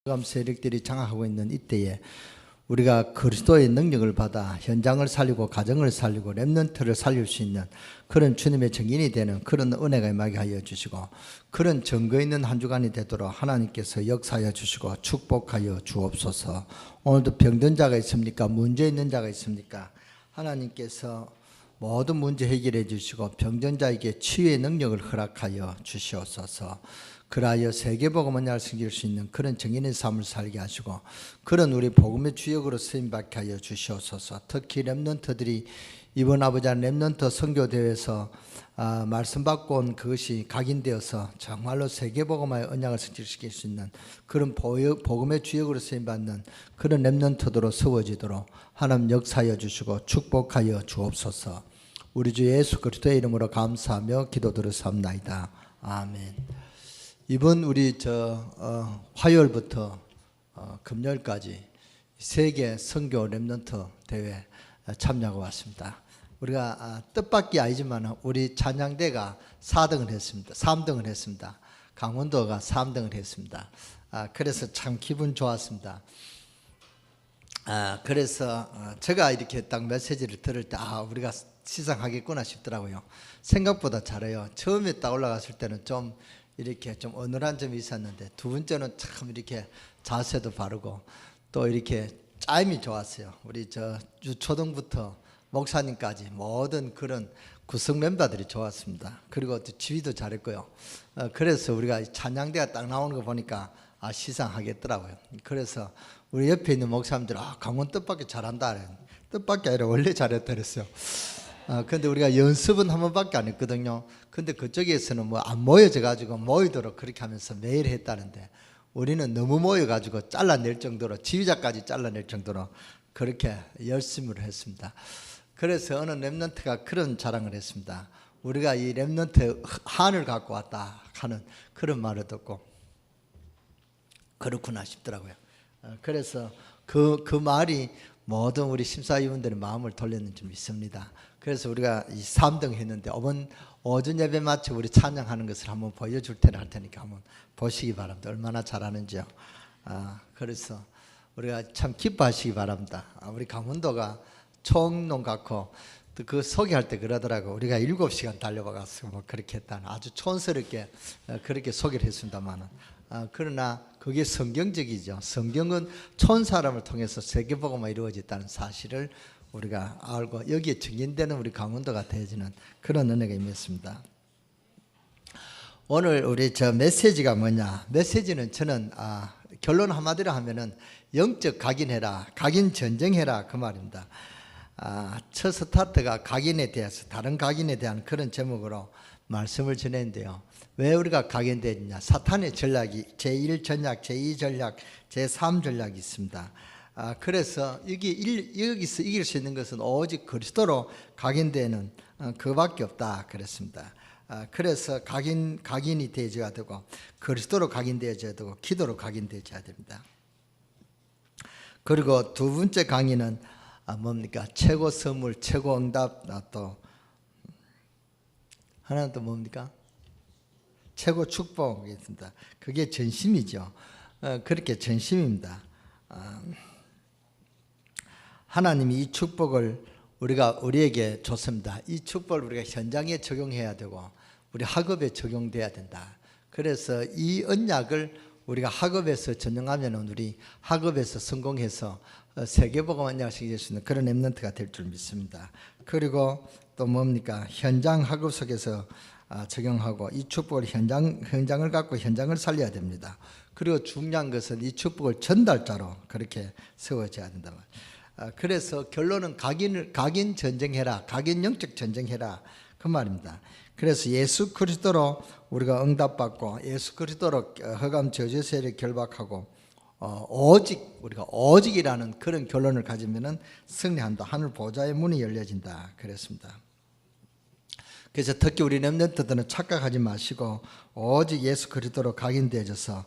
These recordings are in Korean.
흑암 세력들이 장악하고 있는 이때에 우리가 그리스도의 능력을 받아 현장을 살리고 가정을 살리고 렘넌트를 살릴 수 있는 그런 주님의 증인이 되는 그런 은혜가 임하게 하여 주시고, 그런 증거 있는 한 주간이 되도록 하나님께서 역사하여 주시고 축복하여 주옵소서. 오늘도 병든 자가 있습니까? 문제 있는 자가 있습니까? 하나님께서 모든 문제 해결해 주시고 병든 자에게 치유의 능력을 허락하여 주시옵소서. 그라하여 세계복음 언약을 섬길 수 있는 그런 증인의 삶을 살게 하시고, 그런 우리 복음의 주역으로 쓰임받게 하여 주시옵소서. 특히 렘넌트들이 이번 아버지 렘넌트 선교대회에서 말씀 받고 온 그것이 각인되어서 정말로 세계복음의 언약을 성취시킬 수 있는 그런 복음의 주역으로 쓰임받는 그런 렘넌트들로 세워지도록 하나님 역사하여 주시고 축복하여 주옵소서. 우리 주 예수 그리스도의 이름으로 감사하며 기도드렸사옵나이다. 아멘. 이번 우리 화요일부터 금요일까지 세계 선교 렘넌트 대회 참여하고 왔습니다. 우리가 뜻밖이 아니지만 우리 찬양대가 4등을 했습니다. 3등을 했습니다. 강원도가 3등을 했습니다. 그래서 참 기분 좋았습니다. 그래서 제가 이렇게 딱 메시지를 들을 때 우리가 시상하겠구나 싶더라고요. 생각보다 잘해요. 처음에 딱 올라갔을 때는 좀 이렇게 좀 어눌한 점이 있었는데, 두 번째는 참 이렇게 자세도 바르고 또 이렇게 짜임이 좋았어요. 우리 초등부터 목사님까지 모든 그런 구성 멤버들이 좋았습니다. 그리고 또 지휘도 잘했고요. 그래서 우리가 찬양대가 딱 나오는 거 보니까 시상하겠더라고요. 그래서 우리 옆에 있는 목사님들 강원 뜻밖의 잘한다. 뜻밖이 아니라 원래 잘했다 그랬어요. 근데 우리가 연습은 한 번밖에 안 했거든요. 근데 그쪽에서는 안 모여져 가지고 모이도록 그렇게 하면서 매일 했다는데, 우리는 너무 모여 가지고 잘라낼 정도로, 지휘자까지 잘라낼 정도로 그렇게 열심히 했습니다. 그래서 어느 렘넌트가 그런 자랑을 했습니다. 우리가 이 렘넌트 한을 갖고 왔다 하는 그런 말을 듣고 그렇구나 싶더라고요. 그래서 그 말이 모든 우리 심사위원들의 마음을 돌렸는 줄 믿습니다. 그래서 우리가 이 3등 했는데, 이번 오전 예배 마치 우리 찬양하는 것을 한번 보여줄 테라 할 테니까 한번 보시기 바랍니다. 얼마나 잘하는지요. 그래서 우리가 참 기뻐하시기 바랍니다. 우리 강원도가 총농 같고, 또 그 소개할 때 그러더라고. 우리가 7시간 달려와서 그렇게 했다는, 아주 촌스럽게 그렇게 소개를 했습니다만은, 그러나 그게 성경적이죠. 성경은 촌 사람을 통해서 세계복음이 이루어졌다는 사실을 우리가 알고, 여기에 증인되는 우리 강원도가 되어지는 그런 은혜가 임했습니다. 오늘 우리 메시지가 뭐냐? 메시지는 저는 결론 한마디로 하면은 영적 각인해라, 각인 전쟁해라, 그 말입니다. 첫 스타트가 각인에 대해서, 다른 각인에 대한 그런 제목으로 말씀을 전했는데요. 왜 우리가 각인되느냐? 사탄의 전략이 제1 전략, 제2 전략, 제3 전략이 있습니다. 그래서 여기서 이길 수 있는 것은 오직 그리스도로 각인되는 그밖에 없다 그랬습니다. 그래서 각인이 되어져야 되고, 그리스도로 각인되어져야 되고, 기도로 각인되어져야 됩니다. 그리고 두 번째 강의는 뭡니까? 최고 선물, 최고 응답, 또 하나는 또 뭡니까? 최고 축복이 있습니다. 그게 전심이죠. 그렇게 전심입니다. 하나님이 이 축복을 우리에게 줬습니다. 이 축복을 우리가 현장에 적용해야 되고, 우리 학업에 적용돼야 된다. 그래서 이 언약을 우리가 학업에서 전용하면 우리 학업에서 성공해서 세계복음 언약을 시킬 수 있는 그런 렘넌트가 될 줄 믿습니다. 그리고 또 뭡니까? 현장 학업 속에서 적용하고, 이 축복을 현장을 갖고 현장을 살려야 됩니다. 그리고 중요한 것은 이 축복을 전달자로 그렇게 세워져야 된다. 그래서 결론은 각인 전쟁해라, 각인 영적 전쟁해라, 그 말입니다. 그래서 예수 그리스도로 우리가 응답받고, 예수 그리스도로 흑암 저주 세력 결박하고, 우리가 오직이라는 그런 결론을 가지면은 승리한다. 하늘 보좌의 문이 열려진다 그랬습니다. 그래서 특히 우리 렘넌트들은 착각하지 마시고 오직 예수 그리스도로 각인되어져서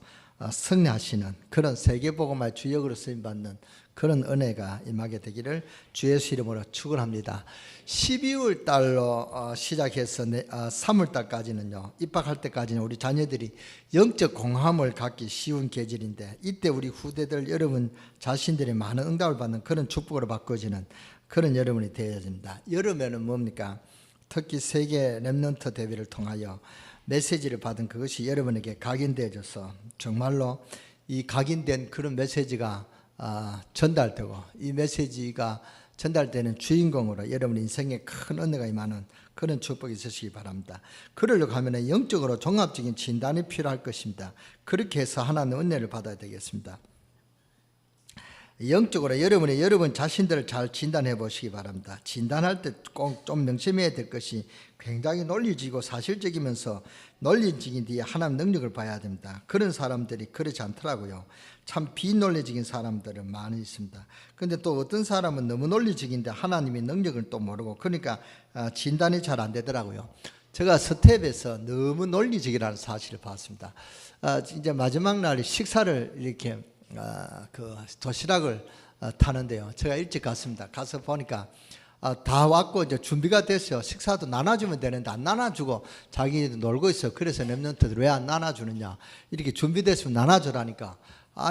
승리하시는 그런 세계복음화의 주역으로 쓰임받는 그런 은혜가 임하게 되기를 주 예수 이름으로 축원합니다. 12월 달로 시작해서 3월 달까지는요, 입학할 때까지는 우리 자녀들이 영적 공함을 갖기 쉬운 계절인데, 이때 우리 후대들 여러분 자신들이 많은 응답을 받는 그런 축복으로 바꿔지는 그런 여러분이 되어야 됩니다. 여름에는 뭡니까? 특히 세계 렘넌트 대회를 통하여 메시지를 받은 그것이 여러분에게 각인되어져서 정말로 이 각인된 그런 메시지가 전달되고, 이 메시지가 전달되는 주인공으로 여러분 인생에 큰 은혜가 임하는 그런 축복이 있으시기 바랍니다. 그러려고 하면 영적으로 종합적인 진단이 필요할 것입니다. 그렇게 해서 하나님의 은혜를 받아야 되겠습니다. 영적으로 여러분 자신들을 잘 진단해 보시기 바랍니다. 진단할 때 꼭 좀 명심해야 될 것이 굉장히 논리적이고 사실적이면서 논리적인 뒤에 하나님 능력을 봐야 됩니다. 그런 사람들이 그렇지 않더라고요. 참 비논리적인 사람들은 많이 있습니다. 그런데 또 어떤 사람은 너무 논리적인데 하나님의 능력을 또 모르고, 그러니까 진단이 잘 안 되더라고요. 제가 스텝에서 너무 논리적이라는 사실을 봤습니다. 이제 마지막 날 식사를 이렇게 그 도시락을 타는데요, 제가 일찍 갔습니다. 가서 보니까 다 왔고 이제 준비가 됐어요. 식사도 나눠주면 되는데 안 나눠주고 자기도 놀고 있어요. 그래서 렘넌트들 왜 안 나눠주느냐, 이렇게 준비됐으면 나눠주라니까,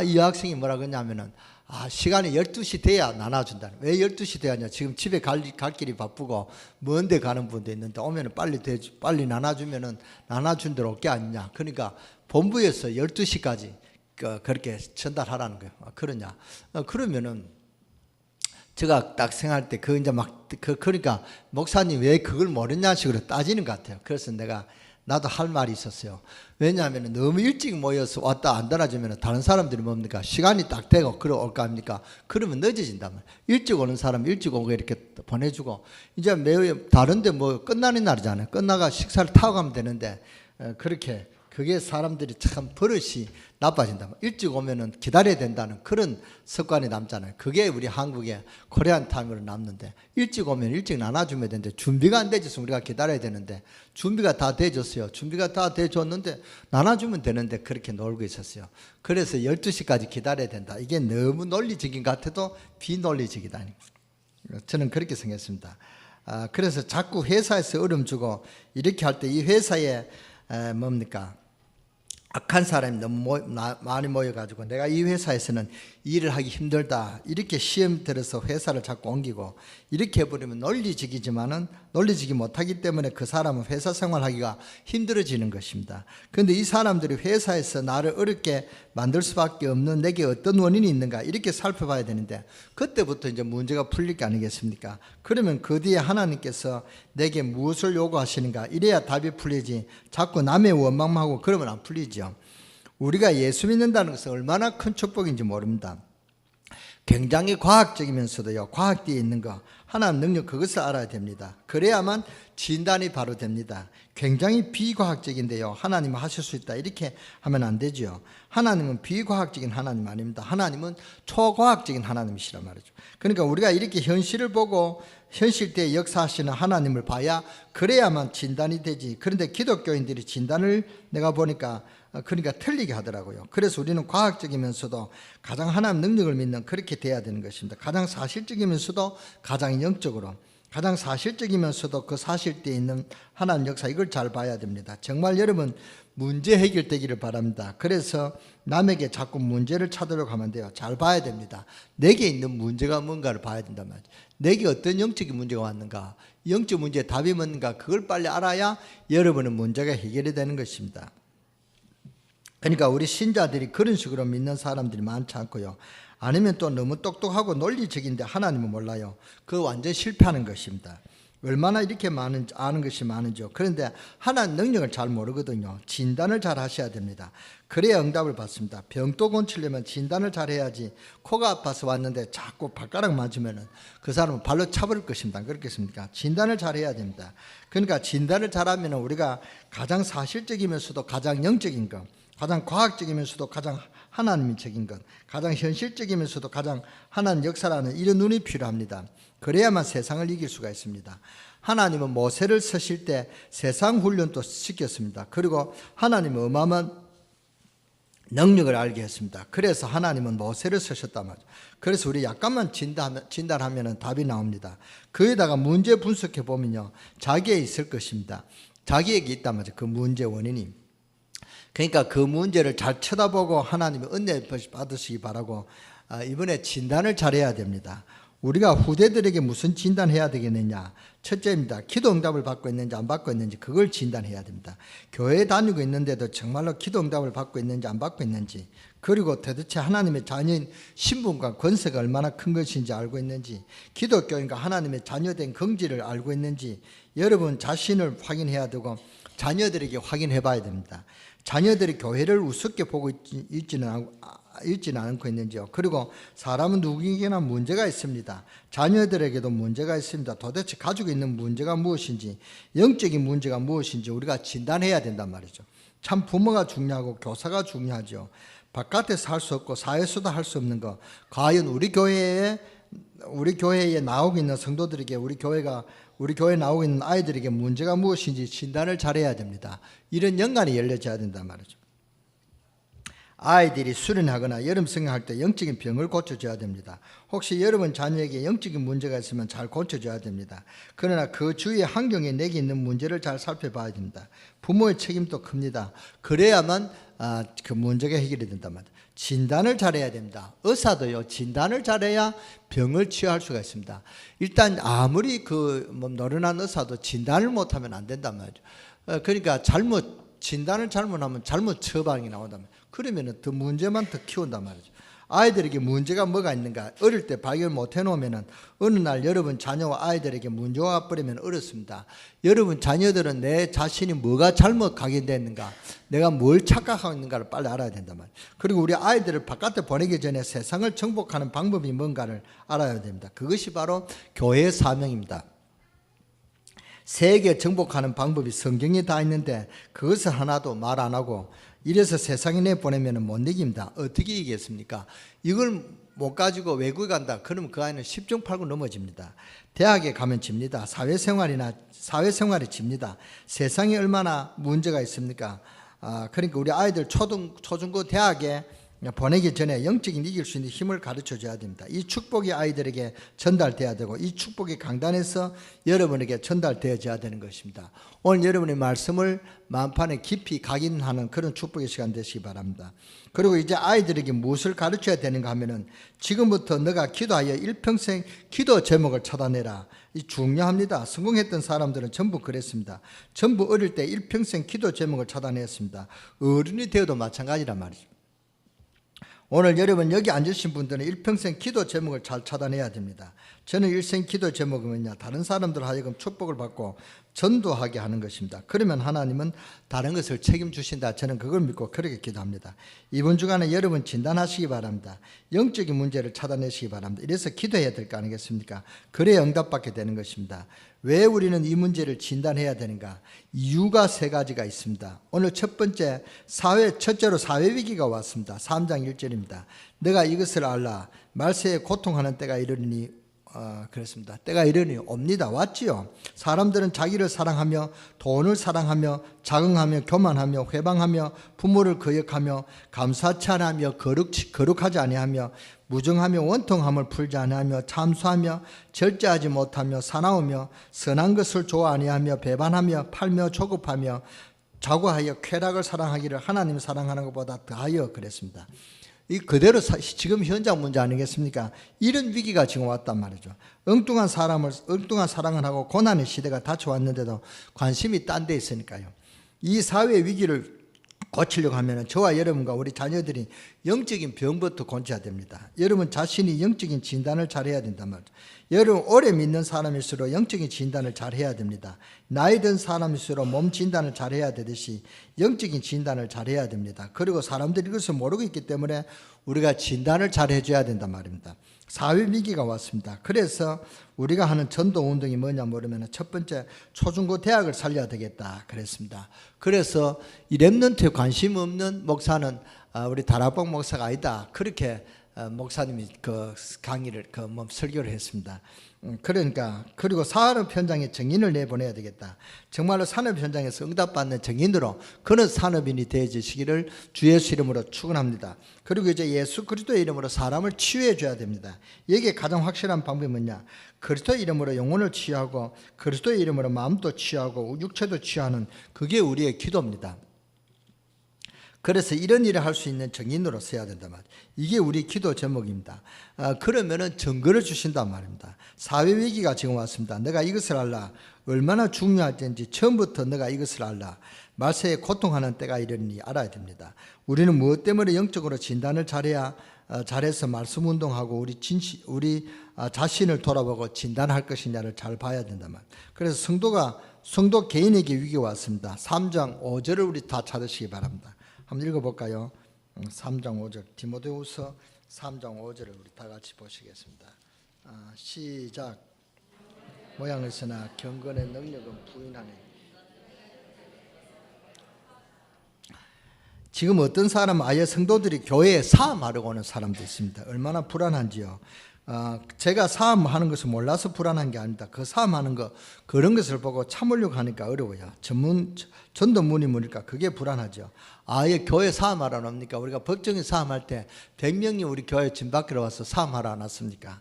이 학생이 뭐라 그러냐면은 시간이 12시 돼야 나눠준다. 왜 12시 돼야 하냐, 지금 집에 갈 길이 바쁘고 먼데 가는 분도 있는데 오면은 빨리 나눠주면은 나눠준 대로 올 게 아니냐. 그러니까 본부에서 12시까지 그렇게 전달하라는 거예요. 그러냐. 그러면은 제가 딱 생각할 때 이제 그러니까 목사님 왜 그걸 모르냐 식으로 따지는 것 같아요. 그래서 나도 할 말이 있었어요. 왜냐하면 너무 일찍 모여서 왔다 안 달아주면 다른 사람들이 뭡니까? 시간이 딱 되고 올까 합니까? 그러면 늦어진단 말이에요. 일찍 오는 사람 일찍 오고 이렇게 보내주고, 이제 매우 다른데 뭐 끝나는 날이잖아요. 끝나가 식사를 타고 가면 되는데 그렇게, 그게 사람들이 참 버릇이 나빠진다. 일찍 오면은 기다려야 된다는 그런 습관이 남잖아요. 그게 우리 한국의 코리안 타임으로 남는데, 일찍 오면 일찍 나눠주면 되는데 준비가 안 되져서 우리가 기다려야 되는데, 준비가 다 돼졌어요. 준비가 다 돼줬는데 나눠주면 되는데 그렇게 놀고 있었어요. 그래서 12시까지 기다려야 된다. 이게 너무 논리적인 것 같아도 비논리적이다. 저는 그렇게 생각했습니다. 그래서 자꾸 회사에서 얼음 주고 이렇게 할 때 이 회사에 뭡니까? 악한 사람이 너무 많이 모여가지고 내가 이 회사에서는 일을 하기 힘들다, 이렇게 시험 들어서 회사를 자꾸 옮기고 이렇게 해버리면 논리적이지만은 논리적이 못하기 때문에 그 사람은 회사 생활하기가 힘들어지는 것입니다. 그런데 이 사람들이 회사에서 나를 어렵게 만들 수밖에 없는 내게 어떤 원인이 있는가, 이렇게 살펴봐야 되는데 그때부터 이제 문제가 풀릴 게 아니겠습니까? 그러면 그 뒤에 하나님께서 내게 무엇을 요구하시는가, 이래야 답이 풀리지, 자꾸 남의 원망하고 그러면 안 풀리죠. 우리가 예수 믿는다는 것은 얼마나 큰 축복인지 모릅니다. 굉장히 과학적이면서도요, 과학 뒤에 있는 거, 하나님 능력, 그것을 알아야 됩니다. 그래야만 진단이 바로 됩니다. 굉장히 비과학적인데요, 하나님은 하실 수 있다, 이렇게 하면 안 되죠. 하나님은 비과학적인 하나님 아닙니다. 하나님은 초과학적인 하나님이시란 말이죠. 그러니까 우리가 이렇게 현실을 보고 현실대에 역사하시는 하나님을 봐야, 그래야만 진단이 되지. 그런데 기독교인들이 진단을 내가 보니까 그러니까 틀리게 하더라고요. 그래서 우리는 과학적이면서도 가장 하나님 능력을 믿는, 그렇게 돼야 되는 것입니다. 가장 사실적이면서도 가장 영적으로, 가장 사실적이면서도 그 사실대에 있는 하나님 역사, 이걸 잘 봐야 됩니다. 정말 여러분 문제 해결되기를 바랍니다. 그래서 남에게 자꾸 문제를 찾으려고 하면 돼요. 잘 봐야 됩니다. 내게 있는 문제가 뭔가를 봐야 된단 말이죠. 내게 어떤 영적인 문제가 왔는가, 영적 문제에 답이 뭔가, 그걸 빨리 알아야 여러분의 문제가 해결이 되는 것입니다. 그러니까 우리 신자들이 그런 식으로 믿는 사람들이 많지 않고요, 아니면 또 너무 똑똑하고 논리적인데 하나님은 몰라요. 그거 완전 실패하는 것입니다. 얼마나 이렇게 아는 것이 많은지요. 그런데 하나님 능력을 잘 모르거든요. 진단을 잘 하셔야 됩니다. 그래야 응답을 받습니다. 병도 고치려면 진단을 잘 해야지. 코가 아파서 왔는데 자꾸 발가락 맞으면 그 사람은 발로 차버릴 것입니다. 그렇겠습니까? 진단을 잘 해야 됩니다. 그러니까 진단을 잘하면 우리가 가장 사실적이면서도 가장 영적인 것, 가장 과학적이면서도 가장 하나님적인 것, 가장 현실적이면서도 가장 하나님 역사라는 이런 눈이 필요합니다. 그래야만 세상을 이길 수가 있습니다. 하나님은 모세를 쓰실 때 세상 훈련도 시켰습니다. 그리고 하나님은 어마어마한 능력을 알게 했습니다. 그래서 하나님은 모세를 쓰셨단 말이죠. 그래서 우리 약간만 진단하면 답이 나옵니다. 거기다가 문제 분석해 보면요, 자기에 있을 것입니다. 자기에게 있단 말이죠. 그 문제 원인이. 그러니까 그 문제를 잘 쳐다보고 하나님의 은혜 받으시기 바라고, 이번에 진단을 잘해야 됩니다. 우리가 후대들에게 무슨 진단해야 되겠느냐? 첫째입니다. 기도 응답을 받고 있는지 안 받고 있는지 그걸 진단해야 됩니다. 교회에 다니고 있는데도 정말로 기도 응답을 받고 있는지 안 받고 있는지, 그리고 도대체 하나님의 자녀인 신분과 권세가 얼마나 큰 것인지 알고 있는지, 기독교인과 하나님의 자녀된 긍지를 알고 있는지 여러분 자신을 확인해야 되고 자녀들에게 확인해 봐야 됩니다. 자녀들이 교회를 우습게 보고 있지는 않고 있는지요. 그리고 사람은 누구에게나 문제가 있습니다. 자녀들에게도 문제가 있습니다. 도대체 가지고 있는 문제가 무엇인지, 영적인 문제가 무엇인지 우리가 진단해야 된단 말이죠. 참 부모가 중요하고 교사가 중요하죠. 바깥에서 할 수 없고 사회에서도 할 수 없는 거, 과연 우리 교회에 나오고 있는 성도들에게, 우리 교회에 나오고 있는 아이들에게 문제가 무엇인지 진단을 잘해야 됩니다. 이런 연관이 열려져야 된단 말이죠. 아이들이 수련하거나 여름 성경할 때 영적인 병을 고쳐줘야 됩니다. 혹시 여러분 자녀에게 영적인 문제가 있으면 잘 고쳐줘야 됩니다. 그러나 그 주위의 환경에 내게 있는 문제를 잘 살펴봐야 됩니다. 부모의 책임도 큽니다. 그래야만 그 문제가 해결이 된단 말이에요. 진단을 잘해야 됩니다. 의사도요, 진단을 잘해야 병을 치유할 수가 있습니다. 일단 아무리 노련한 의사도 진단을 못하면 안 된단 말이죠. 그러니까 진단을 잘못하면 잘못 처방이 나온단 말이에요. 그러면 더 문제만 더 키운단 말이죠. 아이들에게 문제가 뭐가 있는가 어릴 때 발견 못 해놓으면 어느 날 여러분 자녀와 아이들에게 문제가 와버리면 어렵습니다. 여러분 자녀들은 내 자신이 뭐가 잘못 각인됐는가, 내가 뭘 착각하고 있는가를 빨리 알아야 된단 말이에요. 그리고 우리 아이들을 바깥에 보내기 전에 세상을 정복하는 방법이 뭔가를 알아야 됩니다. 그것이 바로 교회의 사명입니다. 세계 정복하는 방법이 성경에 다 있는데 그것을 하나도 말 안 하고 이래서 세상에 내보내면 못 이깁니다. 어떻게 이기겠습니까? 이걸 못 가지고 외국에 간다. 그러면 그 아이는 10중 8구 넘어집니다. 대학에 가면 집니다. 사회생활이 집니다. 세상에 얼마나 문제가 있습니까? 그러니까 우리 아이들 초중고 대학에 보내기 전에 영적인 이길 수 있는 힘을 가르쳐 줘야 됩니다. 이 축복이 아이들에게 전달돼야 되고 이 축복이 강단에서 여러분에게 전달되어져야 되는 것입니다. 오늘 여러분의 말씀을 마음판에 깊이 각인하는 그런 축복의 시간 되시기 바랍니다. 그리고 이제 아이들에게 무엇을 가르쳐야 되는가 하면은 지금부터 너가 기도하여 일평생 기도 제목을 찾아내라. 이 중요합니다. 성공했던 사람들은 전부 그랬습니다. 전부 어릴 때 일평생 기도 제목을 찾아냈습니다. 어른이 되어도 마찬가지란 말이죠. 오늘 여러분 여기 앉으신 분들은 일평생 기도 제목을 잘 찾아내야 됩니다. 저는 일생 기도 제목이 뭐냐, 다른 사람들 하여금 축복을 받고 전도하게 하는 것입니다. 그러면 하나님은 다른 것을 책임주신다. 저는 그걸 믿고 그렇게 기도합니다. 이번 주간에 여러분 진단하시기 바랍니다. 영적인 문제를 찾아내시기 바랍니다. 이래서 기도해야 될 거 아니겠습니까? 그래야 응답받게 되는 것입니다. 왜 우리는 이 문제를 진단해야 되는가? 이유가 세 가지가 있습니다. 오늘 첫째로 사회 위기가 왔습니다. 3장 1절입니다. 내가 이것을 알라. 말세에 고통하는 때가 이르니 그렇습니다. 때가 이르니 옵니다. 왔지요. 사람들은 자기를 사랑하며 돈을 사랑하며 자긍하며 교만하며 회방하며 부모를 거역하며 감사치 않으며 거룩하지 아니하며 무정하며 원통함을 풀지 아니하며 참수하며 절제하지 못하며 사나우며 선한 것을 좋아 아니하며 배반하며 팔며 조급하며 자고하여 쾌락을 사랑하기를 하나님 사랑하는 것보다 더하여 그랬습니다. 이 그대로 지금 현장 문제 아니겠습니까? 이런 위기가 지금 왔단 말이죠. 엉뚱한 사랑을 하고 고난의 시대가 닥쳐왔는데도 관심이 딴 데 있으니까요. 이 사회 위기를 고치려고 하면 저와 여러분과 우리 자녀들이 영적인 병부터 고쳐야 됩니다. 여러분 자신이 영적인 진단을 잘해야 된단 말이죠. 여러분 오래 믿는 사람일수록 영적인 진단을 잘해야 됩니다. 나이 든 사람일수록 몸 진단을 잘해야 되듯이 영적인 진단을 잘해야 됩니다. 그리고 사람들이 이것을 모르고 있기 때문에 우리가 진단을 잘해줘야 된단 말입니다. 사회 위기가 왔습니다. 그래서 우리가 하는 전도 운동이 뭐냐 모르면 첫 번째 초중고 대학을 살려야 되겠다 그랬습니다. 그래서 이 렘넌트에 관심 없는 목사는 우리 다락방 목사가 아니다 그렇게 목사님이 그 강의를 설교를 했습니다. 그러니까 그리고 산업 현장에 정인을 내보내야 되겠다. 정말로 산업 현장에서 응답받는 정인으로 그런 산업인이 되어지시기를 주 예수 이름으로 축원합니다. 그리고 이제 예수 그리스도의 이름으로 사람을 치유해 줘야 됩니다. 여기에 가장 확실한 방법이 뭐냐? 그리스도의 이름으로 영혼을 치유하고 그리스도의 이름으로 마음도 치유하고 육체도 치유하는 그게 우리의 기도입니다. 그래서 이런 일을 할 수 있는 정인으로 써야 된단 말이에요. 이게 우리 기도 제목입니다. 그러면은 증거를 주신단 말입니다. 사회 위기가 지금 왔습니다. 내가 이것을 알라. 얼마나 중요할지 처음부터 내가 이것을 알라. 말세에 고통하는 때가 이르니 알아야 됩니다. 우리는 무엇 때문에 영적으로 진단을 잘해서 말씀 운동하고 우리 자신을 돌아보고 진단할 것이냐를 잘 봐야 된단 말이에요. 그래서 성도 개인에게 위기가 왔습니다. 3장 5절을 우리 다 찾으시기 바랍니다. 한번 읽어볼까요? 3장 5절 디모데후서 3장 5절을 우리 다 같이 보시겠습니다. 시작. 모양을 쓰나 경건의 능력은 부인하네. 지금 어떤 사람은 아예 성도들이 교회에 사암하려고 하는 사람도 있습니다. 얼마나 불안한지요. 제가 사암하는 것을 몰라서 불안한 게 아닙니다. 그 사암하는 거 그런 것을 보고 참으려고 하니까 어려워요. 전도문이 뭐니까 그게 불안하죠. 아예 교회 사암하러 옵니까? 우리가 법정에 사암할 때 100명이 우리 교회 집 밖으로 와서 사암하러 안 왔습니까?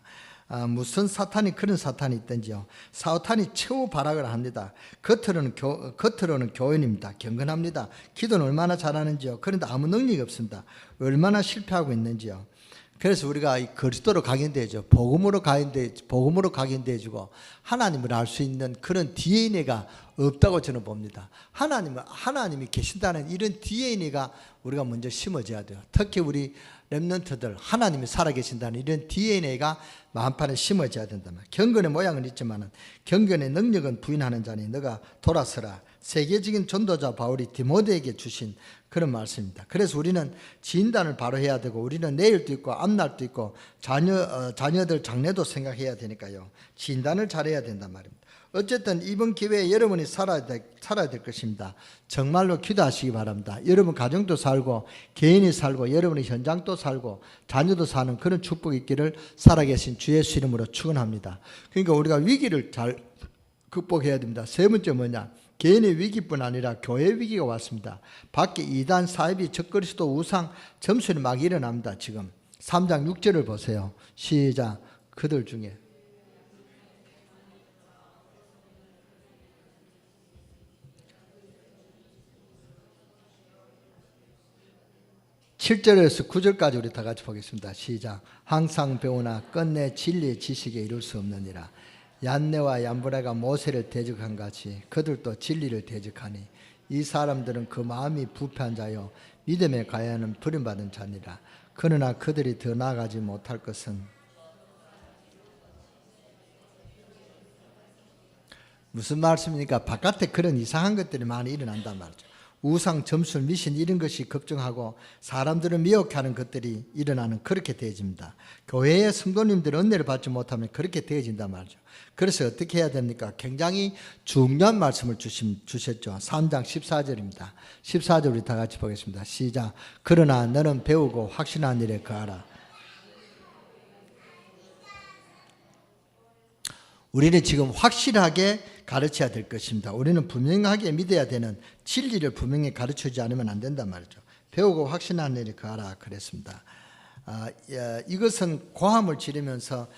무슨 사탄이 그런 사탄이 있든지요. 사탄이 최후 발악을 합니다. 겉으로는 교인입니다. 경건합니다. 기도는 얼마나 잘하는지요. 그런데 아무 능력이 없습니다. 얼마나 실패하고 있는지요. 그래서 우리가 이 그리스도로 각인되죠. 복음으로 각인되어지고 하나님을 알 수 있는 그런 DNA가 없다고 저는 봅니다. 하나님이 계신다는 이런 DNA가 우리가 먼저 심어져야 돼요. 특히 우리 렘넌트들 하나님이 살아계신다는 이런 DNA가 마음판에 심어져야 된다면 경건의 모양은 있지만 경건의 능력은 부인하는 자니 너가 돌아서라. 세계적인 전도자 바울이 디모데에게 주신 그런 말씀입니다. 그래서 우리는 진단을 바로 해야 되고 우리는 내일도 있고 앞날도 있고 자녀들 장래도 생각해야 되니까요. 진단을 잘해야 된단 말입니다. 어쨌든 이번 기회에 여러분이 살아야 될 것입니다. 정말로 기도하시기 바랍니다. 여러분 가정도 살고 개인이 살고 여러분의 현장도 살고 자녀도 사는 그런 축복이 있기를 살아계신 주 예수 이름으로 축원합니다. 그러니까 우리가 위기를 잘 극복해야 됩니다. 세 번째 뭐냐? 개인의 위기뿐 아니라 교회 위기가 왔습니다. 밖에 이단, 사이비, 적그리스도, 우상, 점술이 막 일어납니다. 지금 3장 6절을 보세요. 시작. 그들 중에 7절에서 9절까지 우리 다 같이 보겠습니다. 시작. 항상 배우나 끝내 진리의 지식에 이룰 수 없느니라. 얀네와 얀브레가 모세를 대적한 같이 그들도 진리를 대적하니 이 사람들은 그 마음이 부패한 자요 믿음에 가야하는 버림받은 자니라. 그러나 그들이 더 나아가지 못할 것은 무슨 말씀입니까? 바깥에 그런 이상한 것들이 많이 일어난단 말이죠. 우상, 점술, 미신 이런 것이 걱정하고 사람들을 미혹하는 것들이 일어나는 그렇게 되어집니다. 교회의 성도님들은 은혜를 받지 못하면 그렇게 되어진단 말이죠. 그래서 어떻게 해야 됩니까? 굉장히 중요한 말씀을 주셨죠. 3장 14절입니다. 14절 우리 다 같이 보겠습니다. 시작. 그러나 너는 배우고 확신한 일에 거하라. 우리는 지금 확실하게 가르쳐야 될 것입니다. 우리는 분명하게 믿어야 되는 진리를 분명히 가르치지 않으면 안 된단 말이죠. 배우고 확신하는 일에 거하라 그랬습니다. 이것은 고함을 지르면서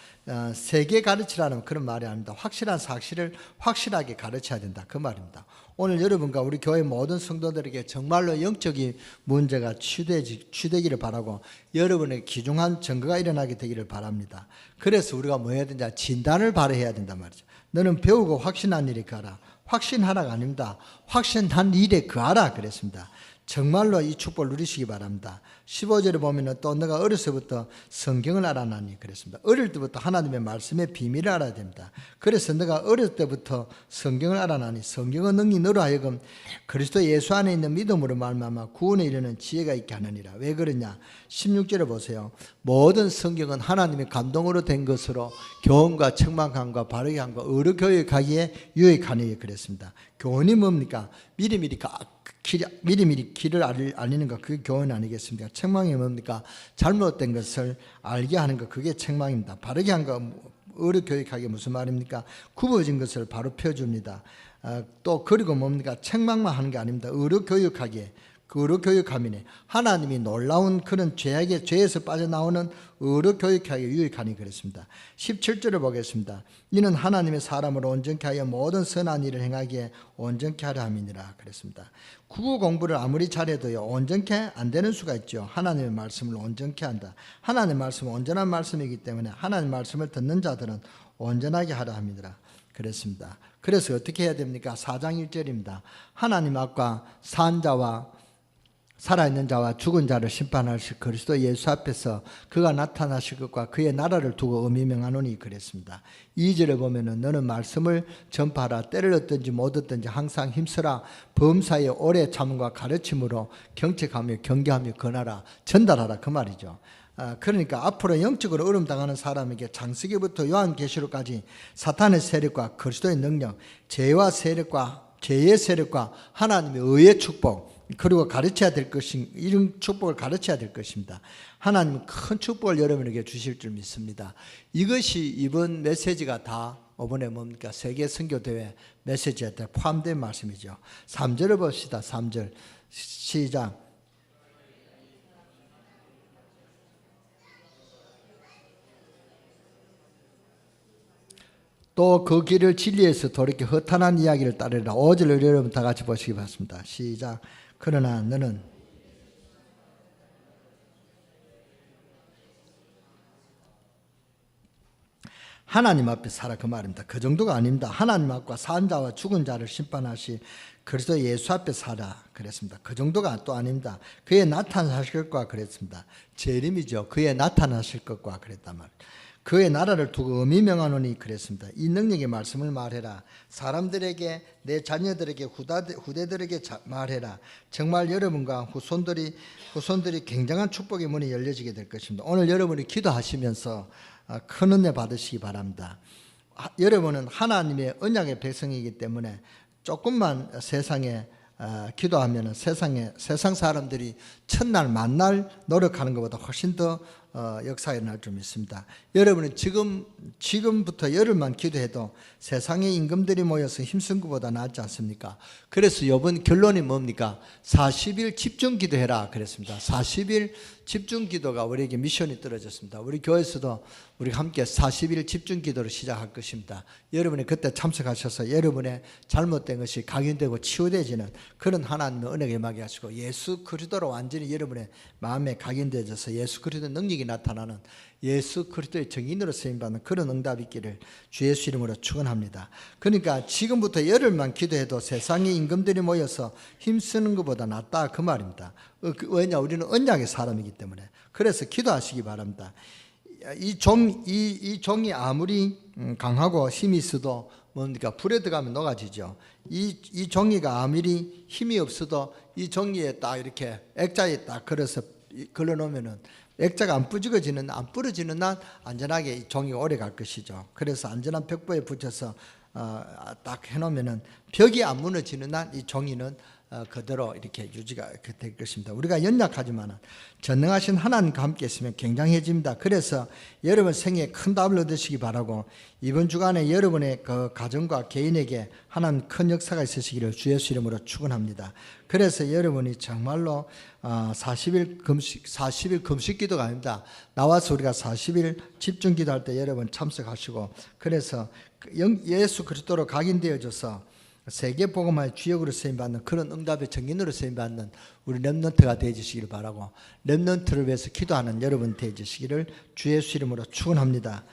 세게 가르치라는 그런 말이 아닙니다. 확실한 사실을 확실하게 가르쳐야 된다 그 말입니다. 오늘 여러분과 우리 교회 모든 성도들에게 정말로 영적인 문제가 치유되기를 바라고 여러분의 귀중한 증거가 일어나게 되기를 바랍니다. 그래서 우리가 뭐 해야 되냐? 진단을 바로 해야 된단 말이죠. 너는 배우고 확신한 일에 거하라. 확신하라가 아닙니다. 확신한 일에 거하라 그랬습니다. 정말로 이 축복을 누리시기 바랍니다. 15절에 보면 또 너가 어려서부터 성경을 알아나니 그랬습니다. 어릴 때부터 하나님의 말씀의 비밀을 알아야 됩니다. 그래서 너가 어릴 때부터 성경을 알아나니 성경은 능히 너로 하여금 그리스도 예수 안에 있는 믿음으로 말미암아 구원에 이르는 지혜가 있게 하느니라. 왜 그러냐? 16절에 보세요. 모든 성경은 하나님의 감동으로 된 것으로 교훈과 책망함과 바르게 함과 의로 교육하기에 유익하니 그랬습니다. 교훈이 뭡니까? 미리미리 미리미리 길을 알리는 것, 그게 교훈 아니겠습니까? 책망이 뭡니까? 잘못된 것을 알게 하는 것, 그게 책망입니다. 바르게 한 거, 의로 교육하기 무슨 말입니까? 굽어진 것을 바로 펴줍니다. 또 그리고 뭡니까? 책망만 하는 게 아닙니다. 의로 교육하기에, 그 의로 교육함이네. 하나님이 놀라운 그런 죄에서 빠져나오는 의로 교육하기에 유익하니 그랬습니다. 17절을 보겠습니다. 이는 하나님의 사람으로 온전케 하여 모든 선한 일을 행하기에 온전케 하려 함이니라 그랬습니다. 국어 공부를 아무리 잘해도요, 온전케 안 되는 수가 있죠. 하나님의 말씀을 온전케 한다. 하나님의 말씀은 온전한 말씀이기 때문에 하나님의 말씀을 듣는 자들은 온전하게 하려 함이니라 그랬습니다. 그래서 어떻게 해야 됩니까? 4장 1절입니다. 하나님 앞과 산 자와 살아있는 자와 죽은 자를 심판하실 그리스도 예수 앞에서 그가 나타나실 것과 그의 나라를 두고 의미 명하노니 그랬습니다. 2절에 보면은 너는 말씀을 전파하라. 때를 얻든지 못 얻든지 항상 힘쓰라. 범사에 오래 참음과 가르침으로 경책하며 경계하며 권하라. 전달하라 그 말이죠. 그러니까 앞으로 영적으로 어려움 당하는 사람에게 창세기부터 요한계시록까지 사탄의 세력과 그리스도의 능력, 죄와 세력과 죄의 세력과 하나님의 의의 축복, 그리고 가르쳐야 될 것인, 이런 축복을 가르쳐야 될 것입니다. 하나님은 큰 축복을 여러분에게 주실 줄 믿습니다. 이것이 이번 메시지가 다 이번에 뭡니까? 세계 선교대회 메시지에 포함된 말씀이죠. 3절을 봅시다. 3절 시작. 또 그 길을 진리에서 돌이켜 허탄한 이야기를 따르라. 5절을 여러분 다 같이 보시기 바랍니다. 시작. 그러나 너는 하나님 앞에 살아 그 말입니다. 그 정도가 아닙니다. 하나님 앞과 산 자와 죽은 자를 심판하시 그리스도 예수 앞에 살아 그랬습니다. 그 정도가 또 아닙니다. 그의 나타나실 것과 그랬습니다. 재림이죠. 그의 나타나실 것과 그랬단 말입니다. 그의 나라를 두고 의미 명하노니 그랬습니다. 이 능력의 말씀을 말해라. 사람들에게, 내 자녀들에게, 후대들에게 말해라. 정말 여러분과 후손들이 굉장한 축복의 문이 열려지게 될 것입니다. 오늘 여러분이 기도하시면서 큰 은혜 받으시기 바랍니다. 여러분은 하나님의 언약의 백성이기 때문에 조금만 세상에 기도하면 세상 사람들이 첫날 만날 노력하는 것보다 훨씬 더 역사가 일어날 줄 믿습니다. 여러분은 지금부터 열흘만 기도해도 세상의 임금들이 모여서 힘쓴 것보다 낫지 않습니까? 그래서 이번 결론이 뭡니까? 40일 집중 기도해라 그랬습니다. 40일 집중 기도가 우리에게 미션이 떨어졌습니다. 우리 교회에서도 우리가 함께 40일 집중 기도를 시작할 것입니다. 여러분이 그때 참석하셔서 여러분의 잘못된 것이 각인되고 치유되지는 그런 하나님의 은혜가 임하게 하시고 예수 그리스도로 완전히 여러분의 마음에 각인되어져서 예수 그리스도의 능력이 나타나는 예수 그리스도의 정인으로 쓰임받는 그런 응답이 있기를 주 예수 이름으로 축원합니다. 그러니까 지금부터 열흘만 기도해도 세상의 임금들이 모여서 힘쓰는 것보다 낫다 그 말입니다. 왜냐? 우리는 언약의 사람이기 때문에. 그래서 기도하시기 바랍니다. 이 종이 아무리 강하고 힘이 있어도 뭡니까? 불에 들어가면 녹아지죠. 이 종이가 아무리 힘이 없어도 이 종이에 딱 이렇게 액자에 딱 걸어놓으면은 액자가 안 부러지는 한 안전하게 이 종이가 오래 갈 것이죠. 그래서 안전한 벽보에 붙여서 딱 해놓으면은 벽이 안 무너지는 한 이 종이는 그대로 이렇게 유지가 될 것입니다. 우리가 연약하지만 전능하신 하나님과 함께 있으면 굉장해집니다. 그래서 여러분 생애에 큰 답을 얻으시기 바라고 이번 주간에 여러분의 그 가정과 개인에게 하나님 큰 역사가 있으시기를 주 예수 이름으로 축원합니다. 그래서 여러분이 정말로 40일 금식 기도가 아닙니다. 나와서 우리가 40일 집중 기도할 때 여러분 참석하시고 그래서 예수 그리스도로 각인되어져서 세계복음화의 주역으로 쓰임받는 그런 응답의 정인으로 쓰임받는 우리 렘넌트가 되어주시기를 바라고 렘넌트를 위해서 기도하는 여러분 되어주시기를 주 예수 이름으로 축원합니다.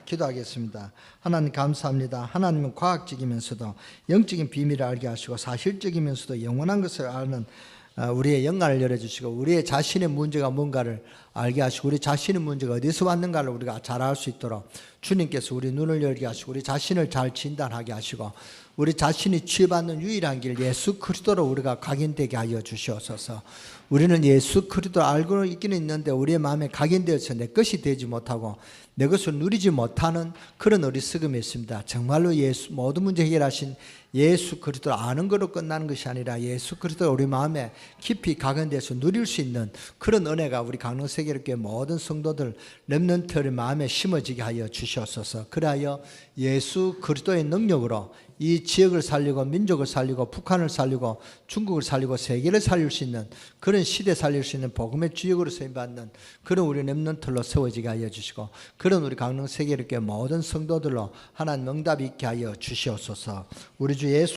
기도하겠습니다. 하나님 감사합니다. 하나님은 과학적이면서도 영적인 비밀을 알게 하시고 사실적이면서도 영원한 것을 아는 우리의 영안을 열어주시고 우리의 자신의 문제가 뭔가를 알게 하시고 우리 자신의 문제가 어디서 왔는가를 우리가 잘 알 수 있도록 주님께서 우리 눈을 열게 하시고 우리 자신을 잘 진단하게 하시고 우리 자신이 취해받는 유일한 길 예수 그리스도로 우리가 각인되게 하여 주시옵소서. 우리는 예수 그리스도 알고 있기는 있는데 우리의 마음에 각인되어서 내 것이 되지 못하고 내 것을 누리지 못하는 그런 어리석음이 있습니다. 정말로 모든 문제 해결하신 예수 그리스도를 아는 것으로 끝나는 것이 아니라 예수 그리스도가 우리 마음에 깊이 각인돼서 누릴 수 있는 그런 은혜가 우리 강릉세계교회 모든 성도들 렘넌트의 마음에 심어지게 하여 주시옵소서. 그리하여 예수 그리스도의 능력으로 이 지역을 살리고 민족을 살리고 북한을 살리고 중국을 살리고 세계를 살릴 수 있는 그런 시대 살릴 수 있는 복음의 주역으로 쓰임받는 그런 우리 렘넌트로 세워지게 하여 주시고 그런 우리 강릉세계교회 모든 성도들로 하나님 응답이 있게 하여 주시옵소서. 우리 주 예수